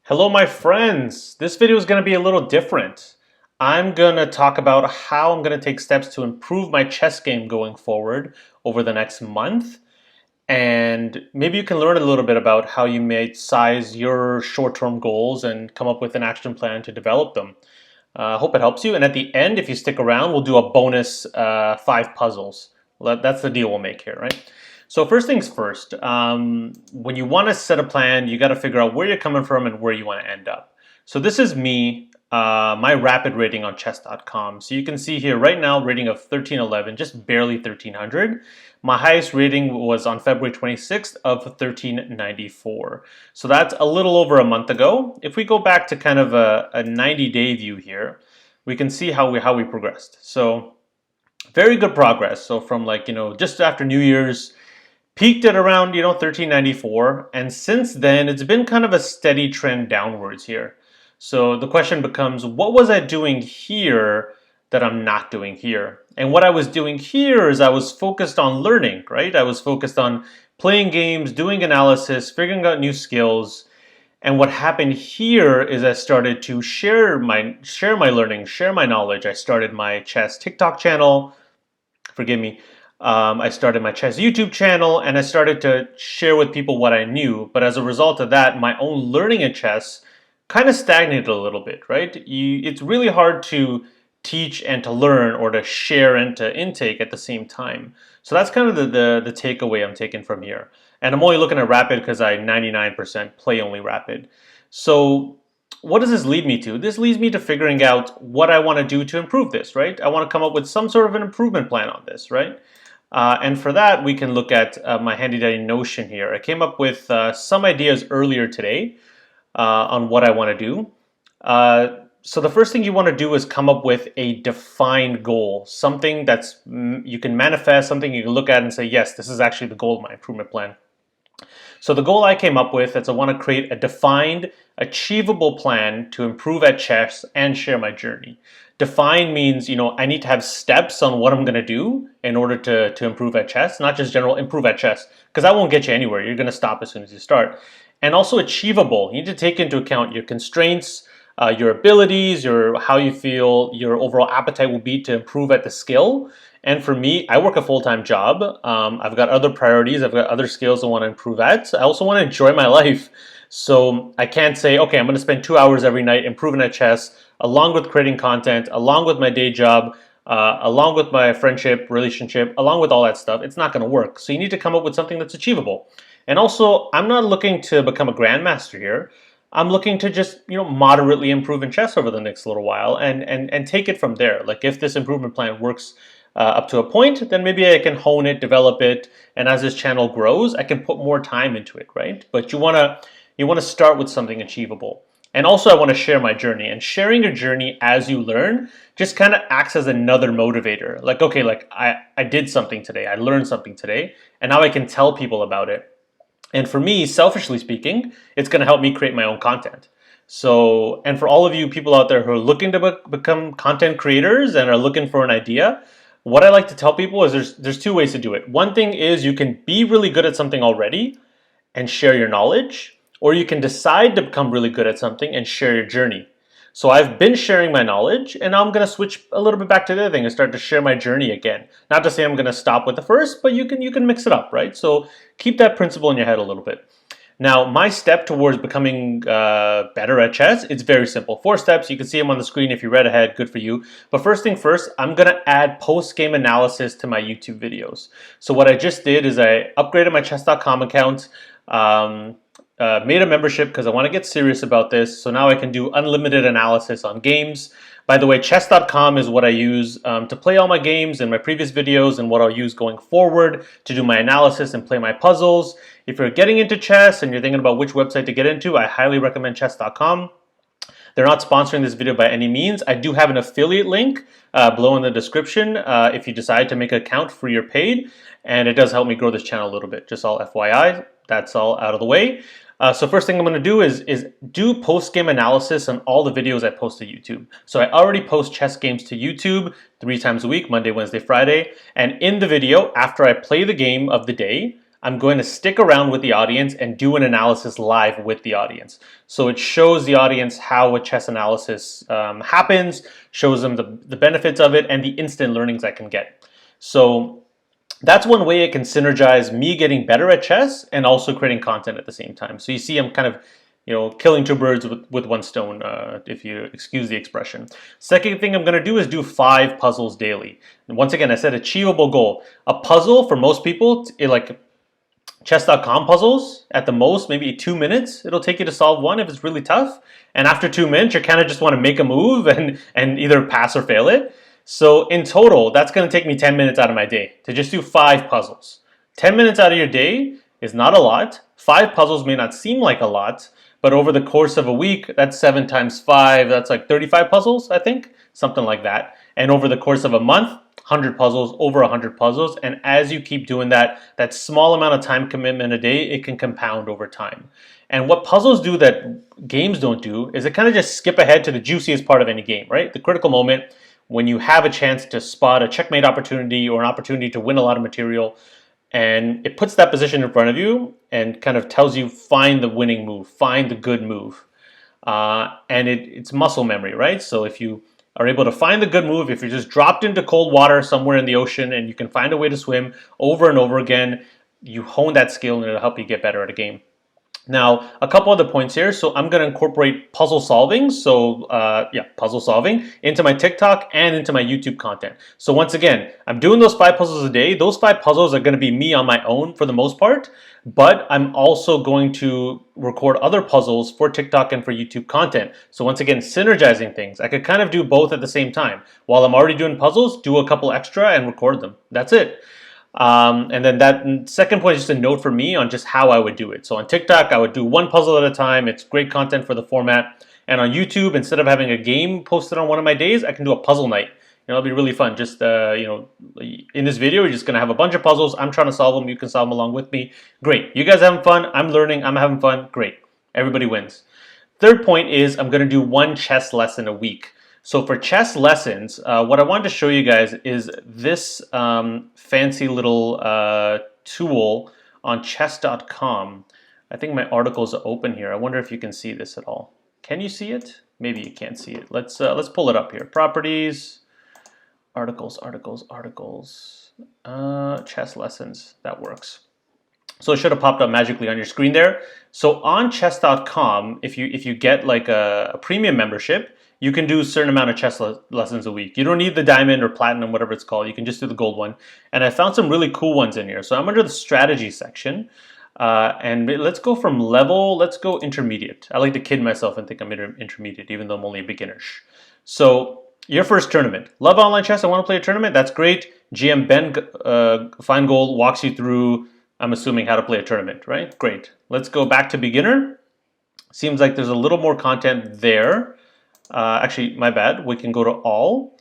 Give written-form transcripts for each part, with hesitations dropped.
Hello, my friends. This video is going to be a little different. I'm going to talk about how I'm going to take steps to improve my chess game going forward over the next month. And maybe you can learn a little bit about how you may size your short-term goals and come up with an action plan to develop them. I hope it helps you. And at the end, if you stick around, we'll do a bonus 5 puzzles. That's the deal we'll make here, right? So first things first, when you want to set a plan, you got to figure out where you're coming from and where you want to end up. So this is me, my rapid rating on chess.com. So you can see here right now, rating of 1311, just barely 1300. My highest rating was on February 26th of 1394. So that's a little over a month ago. If we go back to kind of a 90-day view here, we can see how we progressed. So very good progress. So from just after New Year's, peaked at around 1394, and since then it's been kind of a steady trend downwards here. So the question becomes, what was I doing here that I'm not doing here? And what I was doing here is I was focused on learning, right? I was focused on playing games, doing analysis, figuring out new skills. And what happened here is I started to share my learning, share my knowledge. I started my chess TikTok channel. Forgive me. I started my chess YouTube channel, and I started to share with people what I knew. But as a result of that, my own learning in chess kind of stagnated a little bit, right? It's really hard to teach and to learn, or to share and to intake at the same time. So that's kind of the takeaway I'm taking from here. And I'm only looking at rapid because I 99% play only rapid. So what does this lead me to? This leads me to figuring out what I want to do to improve this, right? I want to come up with some sort of an improvement plan on this, right? And for that, we can look at my handy dandy Notion here. I came up with some ideas earlier today on what I want to do. So the first thing you want to do is come up with a defined goal, something that's you can manifest, something you can look at and say, yes, this is actually the goal of my improvement plan. So the goal I came up with is I want to create a defined, achievable plan to improve at chess and share my journey. Define means, I need to have steps on what I'm going to do in order to improve at chess, not just general improve at chess, because that won't get you anywhere. You're going to stop as soon as you start. And also achievable. You need to take into account your constraints, your abilities, how you feel your overall appetite will be to improve at the skill. And for me, I work a full-time job. I've got other priorities. I've got other skills I want to improve at. I also want to enjoy my life. So I can't say, okay, I'm going to spend 2 hours every night improving at chess, along with creating content, along with my day job, along with my friendship, relationship, along with all that stuff. It's not going to work. So you need to come up with something that's achievable. And also, I'm not looking to become a grandmaster here. I'm looking to just, moderately improve in chess over the next little while and take it from there. Like if this improvement plan works up to a point, then maybe I can hone it, develop it, and as this channel grows, I can put more time into it, right? But you want to start with something achievable. And also I want to share my journey, and sharing your journey as you learn just kind of acts as another motivator. Like, okay, I did something today, I learned something today, and now I can tell people about it. And for me, selfishly speaking, it's going to help me create my own content. So, and for all of you people out there who are looking to become content creators and are looking for an idea, what I like to tell people is there's 2 ways to do it. One thing is you can be really good at something already and share your knowledge, or you can decide to become really good at something and share your journey. So I've been sharing my knowledge, and now I'm going to switch a little bit back to the other thing and start to share my journey again. Not to say I'm going to stop with the first, but you can mix it up, right? So keep that principle in your head a little bit. Now, my step towards becoming better at chess, it's very simple. 4 steps, you can see them on the screen if you read ahead, good for you. But first thing first, I'm gonna add post-game analysis to my YouTube videos. So what I just did is I upgraded my chess.com account, made a membership because I want to get serious about this. So now I can do unlimited analysis on games. By the way, chess.com is what I use to play all my games and my previous videos, and what I'll use going forward to do my analysis and play my puzzles. If you're getting into chess and you're thinking about which website to get into, I highly recommend chess.com. They're not sponsoring this video by any means. I do have an affiliate link below in the description if you decide to make an account free or paid, and it does help me grow this channel a little bit. Just all FYI, that's all out of the way. So first thing I'm going to do is do post-game analysis on all the videos I post to YouTube. So I already post chess games to YouTube 3 times a week, Monday, Wednesday, Friday. And in the video, after I play the game of the day, I'm going to stick around with the audience and do an analysis live with the audience. So it shows the audience how a chess analysis happens, shows them the benefits of it, and the instant learnings I can get. So that's one way it can synergize me getting better at chess and also creating content at the same time. So you see, I'm kind of, killing two birds with one stone, if you excuse the expression. Second thing I'm going to do is do 5 puzzles daily. And once again, I said achievable goal. A puzzle for most people, like chess.com puzzles, at the most, maybe 2 minutes. It'll take you to solve one if it's really tough. And after 2 minutes, you kind of just want to make a move and either pass or fail it. So in total, that's going to take me 10 minutes out of my day to just do 5 puzzles. 10 minutes out of your day is not a lot. 5 puzzles may not seem like a lot, but over the course of a week, that's 7 times 5, that's like 35 puzzles, I think, something like that. And over the course of a month, 100 puzzles, over 100 puzzles. And as you keep doing that small amount of time commitment a day, it can compound over time. And what puzzles do that games don't do is it kind of just skip ahead to the juiciest part of any game, right? The critical moment when you have a chance to spot a checkmate opportunity or an opportunity to win a lot of material, and it puts that position in front of you and kind of tells you, find the winning move, find the good move. And it's muscle memory, right? So if you are able to find the good move, if you're just dropped into cold water somewhere in the ocean and you can find a way to swim over and over again, you hone that skill and it'll help you get better at a game. Now, a couple other points here. So I'm going to incorporate puzzle solving. So puzzle solving into my TikTok and into my YouTube content. So once again, I'm doing those 5 puzzles a day. Those 5 puzzles are going to be me on my own for the most part, but I'm also going to record other puzzles for TikTok and for YouTube content. So once again, synergizing things. I could kind of do both at the same time. While I'm already doing puzzles, do a couple extra and record them. That's it. And then that second point is just a note for me on just how I would do it. So on TikTok, I would do 1 puzzle at a time. It's great content for the format. And on YouTube, instead of having a game posted on one of my days, I can do a puzzle night. It'll be really fun. Just, in this video, we're just going to have a bunch of puzzles. I'm trying to solve them. You can solve them along with me. Great. You guys having fun. I'm learning. I'm having fun. Great. Everybody wins. Third point is I'm going to do 1 chess lesson a week. So for chess lessons, what I wanted to show you guys is this fancy little tool on chess.com. I think my articles are open here. I wonder if you can see this at all. Can you see it? Maybe you can't see it. Let's pull it up here. Properties, articles, chess lessons. That works. So it should have popped up magically on your screen there. So on chess.com, if you get like a premium membership, you can do a certain amount of chess lessons a week. You don't need the diamond or platinum, whatever it's called. You can just do the gold one. And I found some really cool ones in here. So I'm under the strategy section. And let's go from level, let's go intermediate. I like to kid myself and think I'm intermediate, even though I'm only a beginner. So your first tournament. Love online chess, I want to play a tournament. That's great. GM Ben Feingold walks you through, I'm assuming, how to play a tournament, right? Great. Let's go back to beginner. Seems like there's a little more content there. Actually, my bad. We can go to all.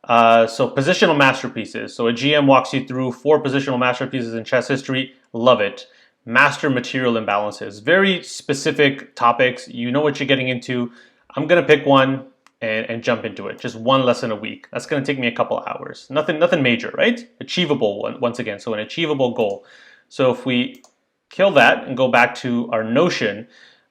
So positional masterpieces. So a GM walks you through 4 positional masterpieces in chess history. Love it. Master material imbalances. Very specific topics. You know what you're getting into. I'm going to pick one and jump into it. Just 1 lesson a week. That's going to take me a couple hours. Nothing major, right? Achievable once again. So an achievable goal. So if we kill that and go back to our Notion,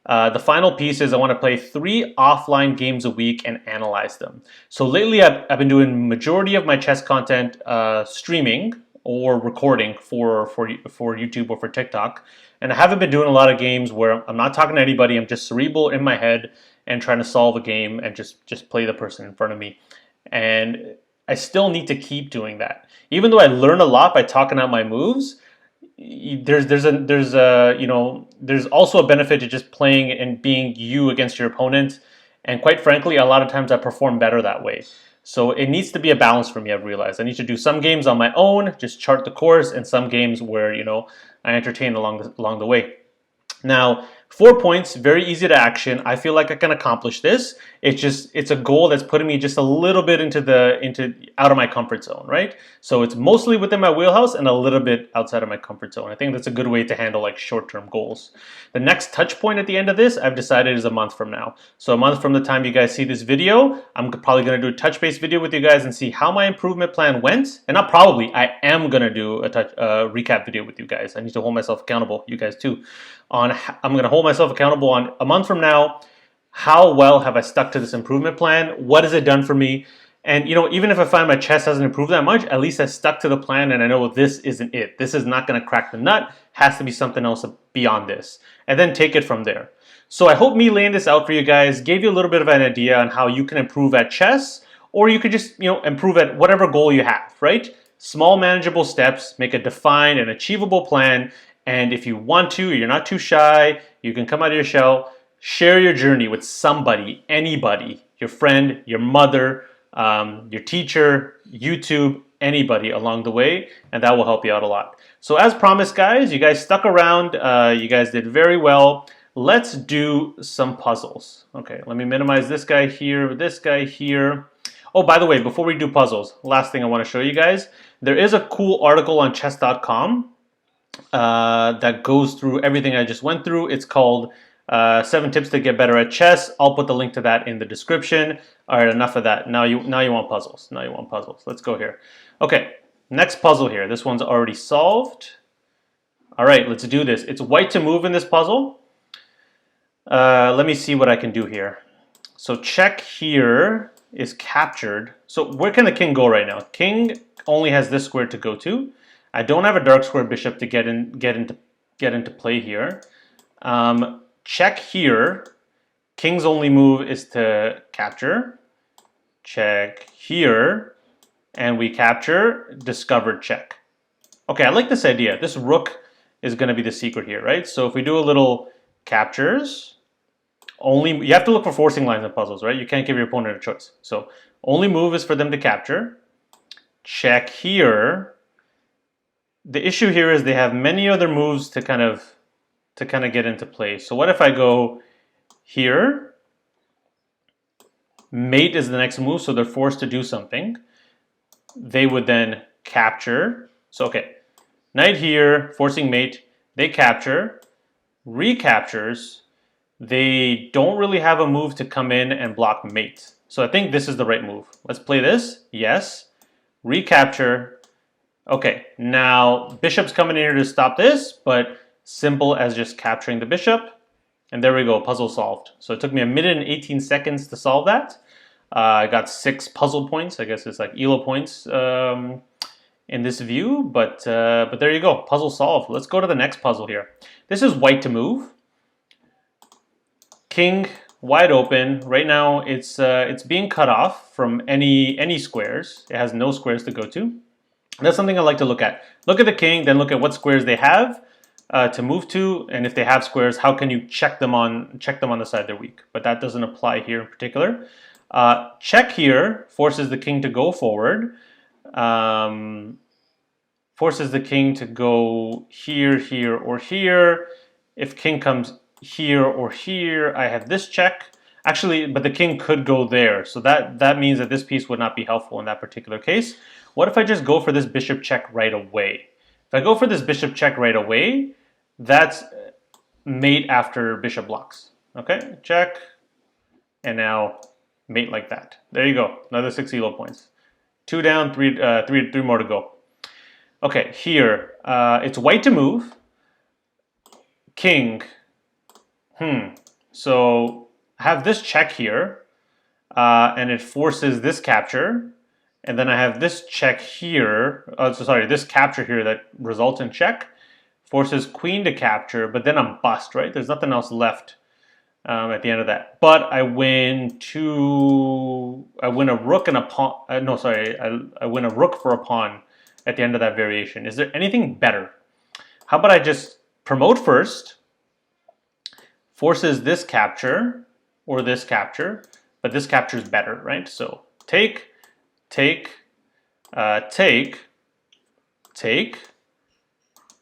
the final piece is I want to play 3 offline games a week and analyze them. So lately I've been doing majority of my chess content streaming or recording for YouTube or for TikTok. And I haven't been doing a lot of games where I'm not talking to anybody. I'm just cerebral in my head and trying to solve a game and just play the person in front of me. And I still need to keep doing that. Even though I learn a lot by talking out my moves, there's also a benefit to just playing and being you against your opponent. And quite frankly, a lot of times I perform better that way. So it needs to be a balance for me, I've realized. I need to do some games on my own, just chart the course, and some games where, I entertain along the way. Now, 4 points, very easy to action. I feel like I can accomplish this. It's a goal that's putting me just a little bit into out of my comfort zone, right? So it's mostly within my wheelhouse and a little bit outside of my comfort zone. I think that's a good way to handle like short-term goals. The next touch point at the end of this, I've decided, is a month from now. So a month from the time you guys see this video, I'm probably going to do a touch base video with you guys and see how my improvement plan went. And not probably, I am going to do a recap video with you guys. I need to hold myself accountable, you guys too. I'm going to hold myself accountable on a month from now. How well have I stuck to this improvement plan? What has it done for me? And even if I find my chess hasn't improved that much, at least I stuck to the plan and I know this isn't it. This is not going to crack the nut. Has to be something else beyond this. And then take it from there. So I hope me laying this out for you guys gave you a little bit of an idea on how you can improve at chess, or you could just improve at whatever goal you have, right? Small manageable steps, make a defined and achievable plan. And if you want to, you're not too shy, you can come out of your shell, share your journey with somebody, anybody, your friend, your mother, your teacher, YouTube, anybody along the way, and that will help you out a lot. So as promised, guys, you guys stuck around. You guys did very well. Let's do some puzzles. Okay, let me minimize this guy here, this guy here. Oh, by the way, before we do puzzles, last thing I want to show you guys, there is a cool article on chess.com that goes through everything I just went through. It's called 7 Tips to Get Better at Chess. I'll put the link to that in the description. All right, enough of that. Now you want puzzles. Now you want puzzles. Let's go here. Okay, next puzzle here. This one's already solved. All right, let's do this. It's white to move in this puzzle. Let me see what I can do here. So check here is captured. So where can the king go right now? King only has this square to go to. I don't have a dark square bishop to get into play here. Check here. King's only move is to capture. Check here, and we capture. Discovered check. Okay, I like this idea. This rook is going to be the secret here, right? So if we do a little captures, you have to look for forcing lines in puzzles, right? You can't give your opponent a choice. So only move is for them to capture. Check here. The issue here is they have many other moves to kind of get into play. So what if I go here? Mate is the next move, so they're forced to do something. They would then capture. So okay, knight here, forcing mate. They capture, recaptures. They don't really have a move to come in and block mate. So I think this is the right move. Let's play this. Yes. Recapture. Okay, now bishop's coming in here to stop this, but simple as just capturing the bishop. And there we go, puzzle solved. So it took me 1 minute and 18 seconds to solve that. I got 6 puzzle points. I guess it's like ELO points in this view, but there you go, puzzle solved. Let's go to the next puzzle here. This is white to move. King wide open. Right now it's being cut off from any squares. It has no squares to go to. That's something I like to look at. Look at the king, then look at what squares they have to move to, and if they have squares, how can you check them on the side they're weak? But that doesn't apply here in particular. Check here forces the king to go forward. Forces the king to go here, here, or here. If king comes here or here, I have this check. Actually, but the king could go there, so that means that this piece would not be helpful in that particular case. What if I just go for this bishop check right away? If I go for this bishop check right away, that's mate after bishop blocks. Okay, check, and now mate like that. There you go, another 6 ELO points. 2 down, 3 more to go. Okay, here, it's white to move. King. So I have this check here, and it forces this capture. And then I have this check here, this capture here that results in check, forces queen to capture, but then I'm bust, right? There's nothing else left at the end of that. But I win a rook and a pawn, I win a rook for a pawn at the end of that variation. Is there anything better? How about I just promote first, forces this capture, or this capture, but this capture is better, right? So take, take.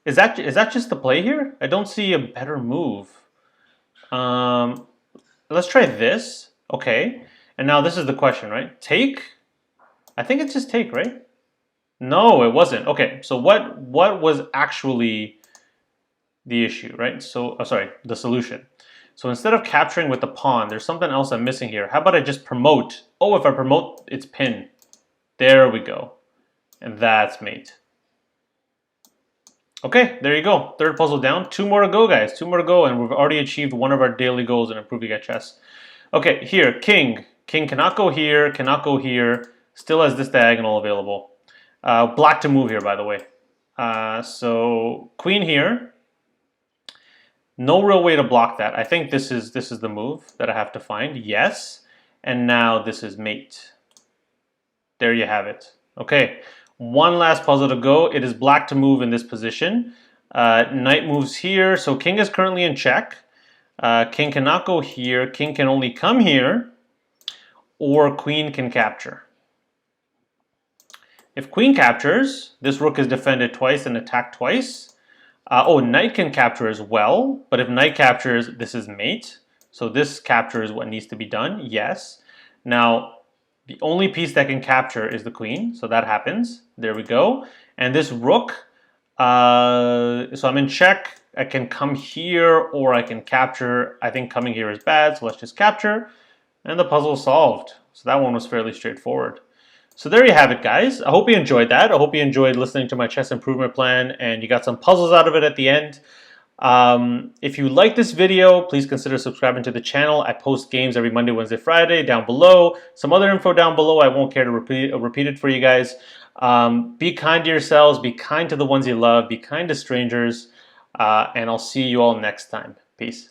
Is that just the play here? I don't see a better move. Let's try this. Okay. And now this is the question, right? Take? I think it's just take, right? No, it wasn't. Okay, so what was actually the issue, right? So, oh, sorry, the solution. So instead of capturing with the pawn, there's something else I'm missing here. How about I just promote? Oh, if I promote, it's pin. There we go. And that's mate. Okay, there you go. Third puzzle down. 2 more to go, guys. 2 more to go, and we've already achieved one of our daily goals in improving at chess. Okay, here, king. King cannot go here, cannot go here. Still has this diagonal available. Black to move here, by the way. So queen here. No real way to block that. I think this is the move that I have to find. Yes. And now this is mate. There you have it. Okay. One last puzzle to go. It is black to move in this position. Knight moves here. So king is currently in check. King cannot go here. King can only come here. Or queen can capture. If queen captures, this rook is defended twice and attacked twice. Knight can capture as well, but if knight captures, this is mate. So this capture is what needs to be done, yes. Now, the only piece that can capture is the queen, so that happens. There we go. And this rook, so I'm in check. I can come here or I can capture. I think coming here is bad, so let's just capture. And the puzzle is solved. So that one was fairly straightforward. So there you have it, guys. I hope you enjoyed that. I hope you enjoyed listening to my chess improvement plan and you got some puzzles out of it at the end. If you like this video, please consider subscribing to the channel. I post games every Monday, Wednesday, Friday down below. Some other info down below. I won't care to repeat it for you guys. Be kind to yourselves. Be kind to the ones you love. Be kind to strangers. And I'll see you all next time. Peace.